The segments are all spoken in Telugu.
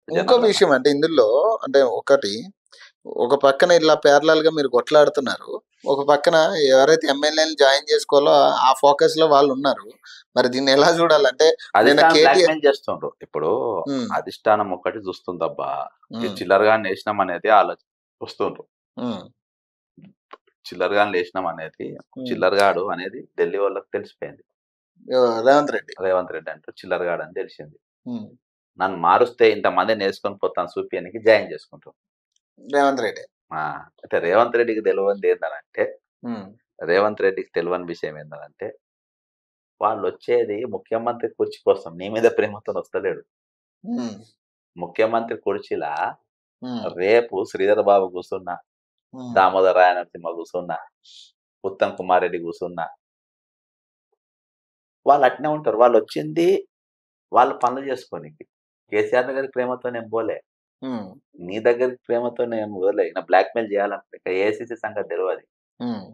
ఇంకో జనాలల్ల. విషయం అంటే ఇందులో అంటే ఒకటి, ఒక పక్కన ఇలా ప్యారలల్‌గా మీరు కొట్లాడుతున్నారు. ఒక పక్కన ఎవరైతే ఎమ్మెల్యే‌లని జాయిన్ చేసుకోవాలో ఆ ఫోకస్‌లో వాళ్ళున్నారు. మరి దీన్ని ఎలా చూడాలంటే నిన్న అధిష్టానం కేటీఆర్ బ్లాక్‌మెయిల్ చేస్తుండ్రు. ఇప్పుడు హ్మ్. అధిష్టానం ఒక్కటి చూస్తుందబ్బా! ఈ హ్మ్. చిల్లరగాన్ని ఏసినామనేది చూస్తుండ్రు. హ్మ్. చిల్లరగాన్ని ఏసినామనేది హ్మ్. చిల్లరగాడు అనేది ఢిల్లీ వాళ్ళకి తెలిసిపోయింది. రేవంత్ రెడ్డి. రేవంత్ రెడ్డి అంటే చిల్లరగాడని తెలిసింది. హ్మ్. నన్ను మారుస్తే ఇంతమందినేసుకొని పోతాను చూపియనికి జాయిన్ చేసుకుంటారు. రేవంత్ రెడ్డి. ఆ! అయితే రేవంత్ రెడ్డికి తెలవంది ఏందనంటే, హ్మ్. రేవంత్ రెడ్డికి తెలవని విషయం ఏందనంటే, వాళ్ళొచ్చేది ముఖ్యమంత్రి కుర్చీ కోసం. నీ మీద ప్రేమతోనొస్తలేడు. హ్మ్. ముఖ్యమంత్రి కుర్చీలా హ్మ్. రేపు శ్రీధర్ బాబు కూసున్నా, హ్మ్. దామోదర రాయనరసింహ కూసున్నా, ఉత్తమ్ కుమార్ రెడ్డి కూసున్నా, వాళ్ళు అట్నే ఉంటారు. వాళ్ళొచ్చింది వాళ్ళ పనులు చేసుకోనీకి. కేసీఆర్ దగ్గరికి ప్రేమతోనేం పోలే. హ్మ్. నీ దగ్గరికి ప్రేమతోనేం పోలే. ఈయన బ్లాక్‌మెయిల్ చేయాలనుకుంటే ఇక ఏఐసీసీ సంగతి తెలవది. హ్మ్.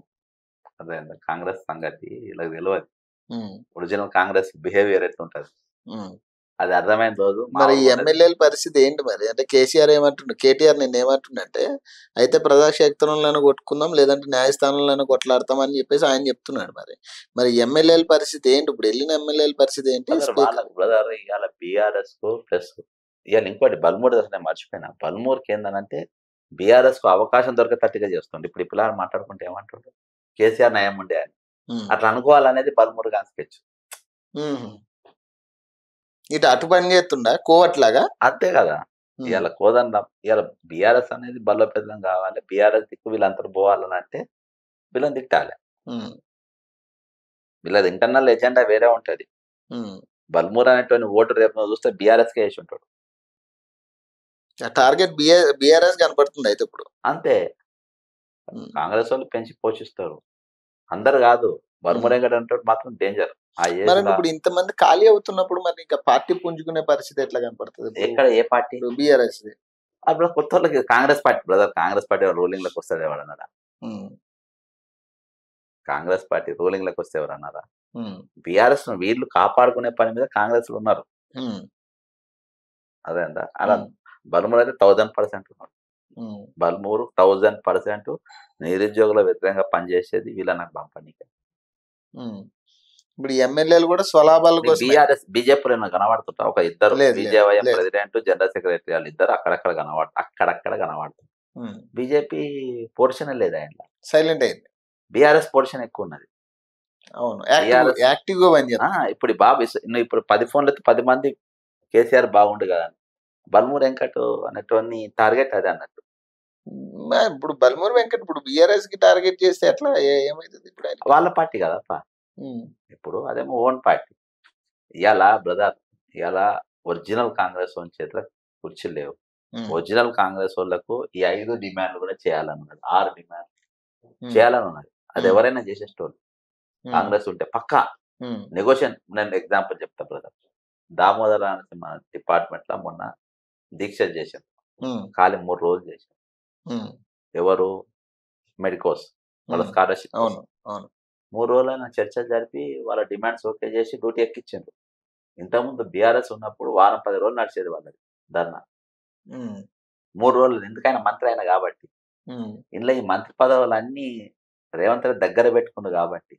అర్థమైందా? కాంగ్రెస్ సంగతి ఈళ్ళకి తెలవది. హ్మ్. ఒరిజినల్ కాంగ్రెస్ బిహేవియర్ ఎట్లుంటది. హ్మ్. అది అర్థమైన రోజు మరి ఈ మామూలుగుంటది. ఎమ్మెల్యేల పరిస్థితి ఏంటి మరి? అంటే కేసీఆర్ ఏమంటుండు? కేటీఆర్ నిన్నేమంటుండంటే, అయితే ప్రజాక్షేత్రంలోనే కొట్టుకుందాం, లేదంటే న్యాయస్థానంలోనే కొట్లాడతాం అని చెప్పేసి ఆయన చెప్తున్నాడు మరి. మరి ఎమ్మెల్యేల పరిస్థితి ఏంటి? ఇప్పుడు ఎళ్ళిన ఎమ్మెల్యేల పరిస్థితి ఏంటి? స్పీకర్ బ్రదర్ ఇయాల బీఆర్ఎస్‌కు ప్లస్ ఇయాల ఇంకోటి బల్మూరిది అసలు నేను మర్చిపోయినా. బల్మూరికేందనంటే బీఆర్ఎస్‌కు అవకాశం దొరికేటట్టుగా చేస్తుండు. ఇప్పుడు ఈ పిల్లాడు మాట్లాడుకుంటే ఏమంటుండు? కేసీఆర్ నయం ఉండే అని. హ్మ్. అట్లా అనుకోవాలనేది బల్మూరి గాని స్కెచ్. హుహు. ఇటు అటు పని చేస్తుండా కోవట్లాగా? అంతే గదా! హ్మ్. ఇయాల కోదండం ఇయాల బీఆర్ఎస్ అనేది బలోపేతం గావాలి. బీఆర్ఎస్ దిక్కు వీళ్ళందరూ పోవాలనంటే వీళ్ళని తిట్టాలె. హ్మ్. వీళ్ళది ఇంటర్నల్ ఎజెండా వేరే ఉంటది. హ్మ్. బల్మూర్ అనేటోని ఓటు రేపు నువ్వు చూస్తే బీఆర్ఎస్‌కే యేసుంటాడు. ఆ టార్గెట్ బీఆర్ఎస్ కనపడుతుంది అయితే ఇప్పుడు. అంతే. హ్మ్. కాంగ్రెసోళ్ళు పెంచి పోషిస్తారు. అందరు గాదు. హ్మ్. బర్మురెంగడు అనేటోడు మాత్రం డేంజర్. ఆ మరండి ఏజ్‌ల ఇప్పుడు ఇంతమంది ఖాళీ అవుతున్నప్పుడు మరి ఇంకా పార్టీ పుంజుకునే పరిస్థితి ఎట్లా కనపడుతది ఇప్పుడు? ఎక్కడ ఏ పార్టీ? ఇప్పుడు బీఆర్ఎస్‌ది. అప్పుడు కొత్తోళ్ళకి Congress party brother Congress party రూలింగ్‌లోకొస్తది ఎవడన్నాడా? హ్మ్. కాంగ్రెస్ పార్టీ రూలింగ్‌లోకొస్తే ఎవరన్నారా? హ్మ్. బీఆర్ఎస్‌ను వీళ్ళు కాపాడుకునే పని మీద కాంగ్రెస్‌లో ఉన్నారు. హ్మ్. అర్థమైందా? అలా హ్మ్. బల్మూర్ అయితే 1000% ఉన్నాడు. హ్మ్. బల్మూరు 1000% నిరుద్యోగుల వ్యతిరేకంగా పనిచేసేది వీళ్ళని పంపనీకే. హ్మ్. ఇప్పుడు ఈ ఎమ్మెల్యేలు కూడా స్వలాభాల నీకు కోసమే. బీజేపీలో ఏమైనా కనబడుతుంటా? ఒక ఇద్దరు లేదు. లేదు. బీజేవైఎం లేదు. ప్రెసిడెంట్, జనరల్ సెక్రటరీ ఆళ్ళిద్దరు అక్కడక్కడ కనబడుతారు. హ్మ్. బీజేపీ పోర్షనే లేదు ఆయనలో. సైలెంట్ అయింది. బీఆర్ఎస్ పోర్షన్ ఎక్కువున్నది. అవును. బీఆర్ఎస్ యాక్టివ్‌గా ఆ! పనిచేస్తుంది. ఇప్పుడు ఈ బాబు నువ్వు ఇప్పుడు 10 ఫోన్లతో 10 మంది కేసీఆర్ బాగుండు గదా! బల్మూరు వెంకట్ అనేటోన్ని టార్గెట్ అదే అన్నట్టు. ఇప్పుడు బల్మూరి వెంకట్ ఇప్పుడు బీఆర్ఎస్‌కి టార్గెట్ చేస్తే ఎట్లా? ఏమైతది ఇప్పుడు ఆయనకి? వాళ్ళ పార్టీ గదప్పా! హ్మ్. ఇప్పుడు అదేమో ఓన్ పార్టీ. బ్రదర్ ఇయాల ఒరిజినల్ కాంగ్రెసోని చేతిలో కుర్చీలు లేవు. హ్మ్. ఒరిజినల్ కాంగ్రెసోళ్ళకు ఈ 5 డిమాండ్‌లు గూడా చేయాలనున్నది. 6 డిమాండ్‌లు హ్మ్. చేయాలనున్నది. హ్మ్. అదెవరైనా చేసేటోళ్ళు. హ్మ్. కాంగ్రెస్ ఉంటే పక్కా హ్మ్. నేను ఎగ్జాంపుల్ చెప్తా బ్రదర్. దామోదర నరసింహ డిపార్ట్‌మెంట్‌ల మొన్న దీక్షలు చేశారు. హ్మ్. ఖాళీ 3 రోజులు చేశారు. హ్మ్. ఎవరు? మెడికోస్. వాళ్ళ హ్మ్. స్కాలర్‌షిప్ కోసం. అవును. అవును. 3 రోజులైనా చర్చలు జరిపి వాళ్ళ డిమాండ్స్ ఓకే చేసి డ్యూటీ ఎక్కిచ్చిండ్రు. ఇంతకుముందు బీఆర్ఎస్ ఉన్నప్పుడు వారం 10 రోజులు నడిచేది వాళ్ళది ధర్నా. హ్మ్. 3 రోజులు ఎందుకైనా మంత్రి ఆయన గాబట్టి. హ్మ్. ఇందులో ఈ మంత్రి పదవులన్నీ రేవంత్ రెడ్డి దగ్గర పెట్టుకుండు గాబట్టి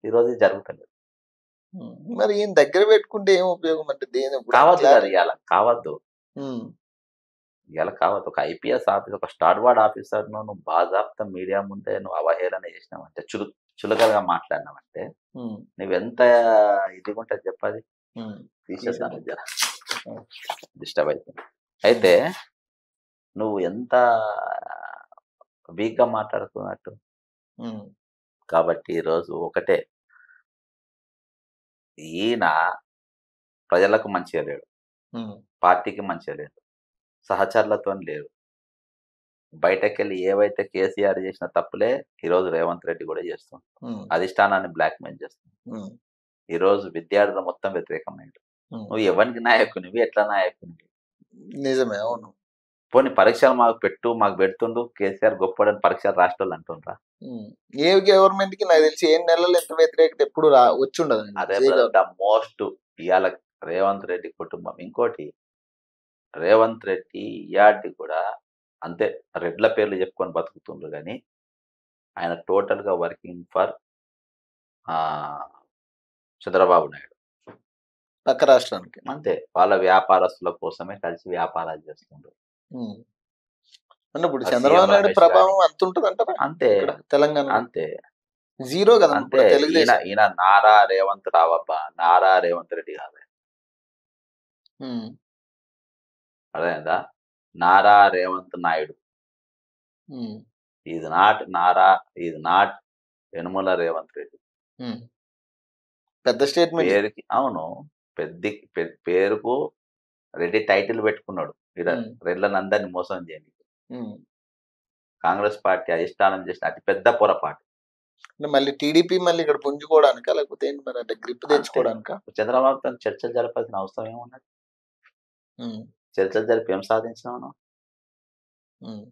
ఈరోజు ఇది జరుగుతలేదు. హ్మ్. మరి ఈయన దగ్గర పెట్టుకుంటే ఏం ఉపయోగం అంటే ఇప్పుడు ఆయన కావద్దు గదా! ఇయాల. కావద్దు. హ్మ్. ఇయాల కావద్దు. ఒక ఐపీఎస్ ఆఫీసర్, ఒక స్టార్ వార్డ్ ఆఫీసర్‌ను నువ్వు బాజాప్తా మీడియా ముందే నువ్వు అవహేళన చేసినావంటే, చులకనగా మాట్లాడినావంటే, హ్మ్. నువ్వెంత ఇదిగుంటది చెప్పది? హ్మ్. తీసేద్దాం తీసేద్దాం. ఇది జర. హ్మ్. డిస్టర్బ్ అయితుంది. హ్మ్. అయితే నువ్వు ఎంత వీక్‌గా మాట్లాడుతున్నట్టు. హ్మ్. కాబట్టి ఈరోజు ఒకటే, ఈయన ప్రజలకు మంచిగా లేడు. హ్మ్. పార్టీకి మంచిగా లేడు. సహచరులతోని లేడు. బయటకెళ్ళి ఏవైతే కేసీఆర్ చేసిన తప్పులే ఈరోజు రేవంత్ రెడ్డి గూడా చేస్తుండు. హ్మ్. అధిష్టానాన్ని బ్లాక్‌మెయిల్ చేస్తుండు. హ్మ్. ఈరోజు విద్యార్థులు మొత్తం వ్యతిరేకమైండ్రు. హ్మ్. నువ్వు ఎవనికి నాయకునివి? ఎట్లా నాయకునివి? నిజమే. అవును. పోనీ పరీక్షలు మాకు పెడుతుండు కేసీఆర్ గొప్పోడని పరీక్షలు రాసేటోళ్ళు అంటుండ్రా? హ్మ్. ఏ గవర్నమెంట్‌కి నాకు తెలిసి 7 నెలల్లో ఇంత వ్యతిరేకత ఎప్పుడు వచ్చుండదు నాకు అదే తెలిసి ఏ బ్రదర్ గవర్నమెంట్. ద మోస్ట్ ఇయాల రేవంత్ రెడ్డి కుటుంబం. ఇంకోటి రేవంత్ రెడ్డి ఇయాటి కూడా అంతే రెడ్ల పేర్లు చెప్పుకొని బతుకుతుండ్రు కానీ ఆయన టోటల్గా వర్కింగ్ ఫర్ చంద్రబాబు నాయుడు. పక్క రాష్ట్రానికి. అంతే వాళ్ళ వ్యాపారస్తుల కోసమే కలిసి వ్యాపారాలు చేస్తుండ్రు. ఉమ్. అంటే ఇప్పుడు ఆ సీఎం చంద్రబాబు నాయుడు రమేష్ గాని ప్రభావం అంత ఉంటుంది అంటారా అంతే ఇక్కడ తెలంగాణలో? అంతే జీరో కదా అంతే. ఇప్పుడు ఈయన తెలుగుదేశం. ఈయన నారా రేవంత్ రావబ్బా, నారా రేవంత్ రెడ్డి కాదు. ఉమ్. అర్థమైందా? Nara Revanth Naidu. Um. Is not Nara, is not Yanamala Revanth Reddy. Um. పెద్ద స్టేట్మెంట్. పేరుకి అవును, పేరుకు రెడ్డి టైటిల్ పెట్టుకున్నాడు. ఇక్కడ ఉమ్. రెడ్లను అందరినీ మోసం చేయని ఉమ్. కాంగ్రెస్ పార్టీ అధిష్టానం చేసిన అతి పెద్ద పొరపాటు. అంటే మళ్ళీ టీడీపీ మళ్ళీ ఇక్కడ పుంజుకోవడానికా లేకపోతే ఏంటి మరి, అంటే గ్రిప్ అంతే. తెచ్చుకోవడానికా? చంద్రబాబుతో చర్చలు జరపాల్సిన అవసరం ఏమున్నది? ఉమ్. చర్చలు జరిపి ఏం సాధించినావు నువ్వు? ఉమ్.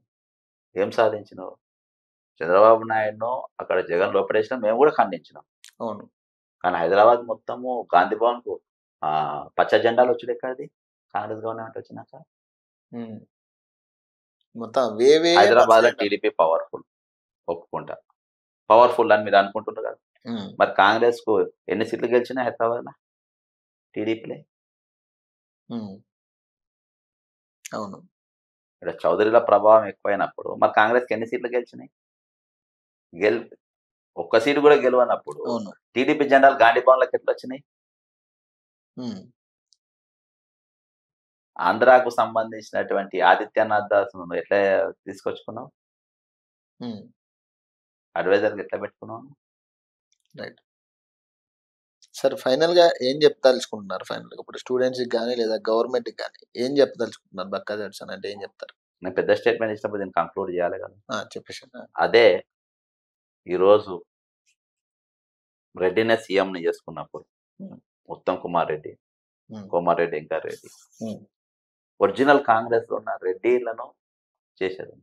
ఏం సాధించినావు? చంద్రబాబు నాయుడును అక్కడ జగన్ లోపడేసినాం, మేము కూడా ఖండించినాం. అవును. కానీ హైదరాబాద్ మొత్తము గాంధీ భవన్ కు పచ్చ జెండాలు వచ్చుడు ఎక్కడిది? కాంగ్రెస్ గవర్నమెంట్ వచ్చినాక ఉమ్. మొత్తం వే హైదరాబాద్ లో టీడీపీ పవర్ఫుల్, ఒప్పుకుంటా. పవర్ఫుల్ అని మీరు అనుకుంటున్నారు కదా. మరి కాంగ్రెస్ కు ఎన్ని సీట్లు గెలిచినా హైదరాబాద్ లో? టీడీపీలే. అవును. ఇక్కడ చౌదరిల ప్రభావం ఎక్కువైనప్పుడు మరి కాంగ్రెస్ కి ఎన్ని సీట్లు గెలిచినాయి? ఒక్క సీటు కూడా గెలవనప్పుడు అవును. టీడీపీ జెండాలు గాంధీ భవన్ లోకి ఎట్లా వచ్చినాయి? ఆంధ్రాకు సంబంధించినటువంటి ఆదిత్యనాథ్ దాస్ ఎట్లా తీసుకొచ్చుకున్నావు? అడ్వైజర్ ఎట్లా పెట్టుకున్నావు? రైట్. సార్ ఫైనల్ గా ఏం చెప్పదలుచుకుంటున్నారు? ఫైనల్ గా ఇప్పుడు స్టూడెంట్స్ కి కానీ లేదా గవర్నమెంట్ కి కానీ ఏం చెప్పదలుచుకుంటున్నారు? బక్కా జడ్సన్ అంటే ఏం చెప్తారు? నేను పెద్ద స్టేట్మెంట్ ఇచ్చినప్పుడు దీన్ని కంక్లూడ్ చేయాలి కదా. చెప్పేసి. అదే ఈరోజు రెడ్డినే సీఎం ని చేసుకున్నప్పుడు ఉత్తమ్ కుమార్ రెడ్డి, కోమారెడ్డి ఇంకా రెడ్డి ఒరిజినల్ కాంగ్రెస్ లో ఉన్న రెడ్డిలను చేసేది.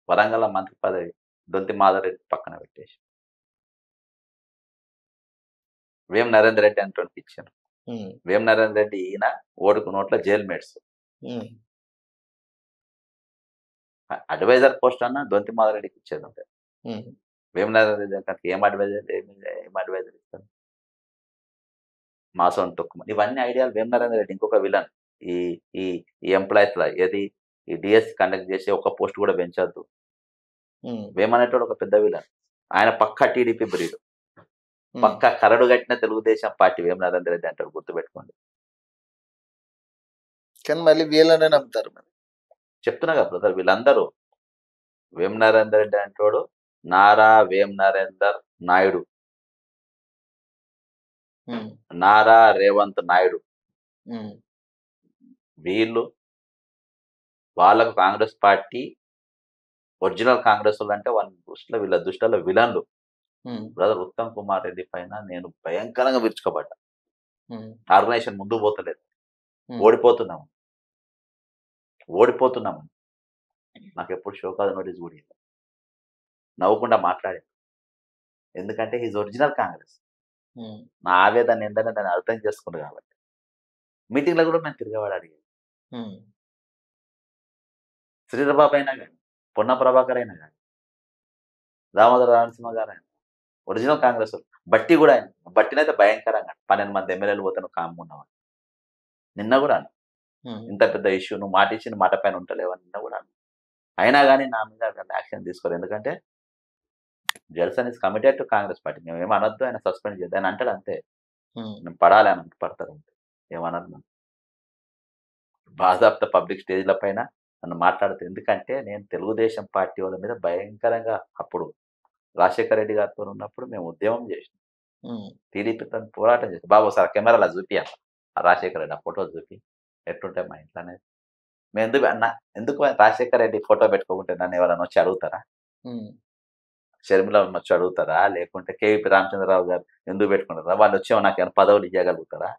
వరంగల్ మంత్రి పదవి దొంతి మాధవరెడ్డి పక్కన పెట్టేసి వేం నరేందర్ రెడ్డి అంటోనికి ఇచ్చాను. వేం నరేందర్ రెడ్డి ఈయన ఓటుకు నోట్ల జైల్ మేట్స్. అడ్వైజర్ పోస్ట్ అన్నా దొంతి మాధవరెడ్డికి ఇచ్చేది ఉంటే వేం నరేందర్ రెడ్డి అంటే ఏం అడ్వైజర్ ఇస్తాను? మాసం తొక్కుమ ఇవన్నీ ఐడియాలు. వేం నరేందర్ రెడ్డి ఇంకొక విలన్. ఈ ఈ ఎంప్లాయీస్ లా ఏది ఈ డిఎస్సి కండక్ట్ చేసి ఒక పోస్ట్ కూడా పెంచద్దు వేమనేటోడు ఒక పెద్ద విలన్. ఆయన పక్కా టీడీపీ బ్రీడ్, పక్కా కరడు కట్టిన తెలుగుదేశం పార్టీ వేం నరేందర్ రెడ్డి అంటారు, గుర్తుపెట్టుకోండి. కానీ మళ్ళీ వీళ్ళనే నమ్ముతారు. చెప్తున్నా కదా బ్రదర్, వీళ్ళందరూ వేం నరేందర్ రెడ్డి అంటాడు, నారా వేం నరేందర్ నాయుడు, నారా రేవంత్ నాయుడు, వీళ్ళు వాళ్ళకు కాంగ్రెస్ పార్టీ ఒరిజినల్ కాంగ్రెస్ అంటే వాళ్ళ దృష్టిలో వీళ్ళ దృష్టిలో విలన్లు. బ్రదర్ ఉత్తమ్ కుమార్ రెడ్డి పైన నేను భయంకరంగా విరుచుకోబడ్డా. ఆర్గనైజేషన్ ముందు పోతలేదు, ఓడిపోతున్నాము. నాకు ఎప్పుడు షోకాజ్ నోటీస్ కూడా నవ్వకుండా మాట్లాడేది. ఎందుకంటే హిజ్ ఒరిజినల్ కాంగ్రెస్. నా ఆవేదన ఏంటనే దాన్ని అర్థం చేసుకున్నాను కాబట్టి మీటింగ్లో కూడా మేము తిరిగేవాడు అడిగేది. శ్రీరబాబు అయినా కానీ, పొన్న ప్రభాకర్ అయినా కానీ, దామోదర రామసింహ గారు అయినా ఒరిజినల్ కాంగ్రెస్. బట్టి కూడా ఆయన బట్టినైతే భయంకరంగా 12 మంది ఎమ్మెల్యేలు పోతాను కామ్గా ఉన్నవాడు. నిన్న కూడా ఇంత పెద్ద ఇష్యూ, నువ్వు మాట ఇచ్చిన మాట పైన ఉంటలేవని నిన్న కూడా అయినా కానీ నా మీద యాక్షన్ తీసుకోరు. ఎందుకంటే జల్సన్ is committed to Congress party. మేము ఏమి అనొద్దు, ఆయన సస్పెండ్ చేద్దాం అని అంటాడు అంతే. నేను పడాలి అని పడతారు అంతే, ఏమనద్దు. బాజాప్త పబ్లిక్ స్టేజ్ల పైన నన్ను మాట్లాడుతుంది. ఎందుకంటే నేను తెలుగుదేశం పార్టీ వాళ్ళ మీద భయంకరంగా అప్పుడు రాజశేఖర రెడ్డి గారితో ఉన్నప్పుడు మేము ఉద్యమం చేసినాం, టీడీపీతో పోరాటం చేస్తాం. బాబు సార్ కెమెరాలో చూపియాలి ఆ రాజశేఖర రెడ్డి ఆ ఫోటో చూపి ఎట్టుంటాయి మా ఇంట్లో అనేది. మేము ఎందుకు రాజశేఖర రెడ్డి ఫోటో పెట్టుకోకుంటే నన్ను ఎవరైనా వచ్చి అడుగుతారా? షర్మిల వచ్చి అడుగుతారా? లేకుంటే కేవీపీ రామచంద్రరావు గారు ఎందుకు పెట్టుకుంటారా? వాళ్ళు వచ్చేమో నాకు ఏమైనా పదవులు ఇవ్వగలుగుతారా?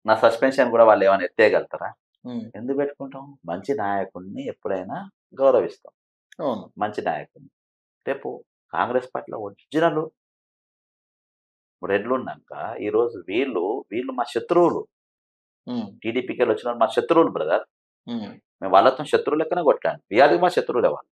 నా సస్పెన్షన్ కూడా వాళ్ళు ఏమైనా ఎత్తేయగలుగుతారా? ఎందుకు పెట్టుకుంటాం? మంచి నాయకుడిని ఎప్పుడైనా గౌరవిస్తాం, మంచి నాయకుడిని. రేపు కాంగ్రెస్ పార్టీలో ఒరిజినల్ రెడ్లు ఉన్నాక ఈరోజు వీళ్ళు మా శత్రువులు. టీడీపీకి వచ్చిన మా శత్రువులు బ్రదర్. ఉమ్, మేము వాళ్ళతో శత్రువు లెక్కనే కొట్లాను. బీఆర్కి మా శత్రువులే వాళ్ళు.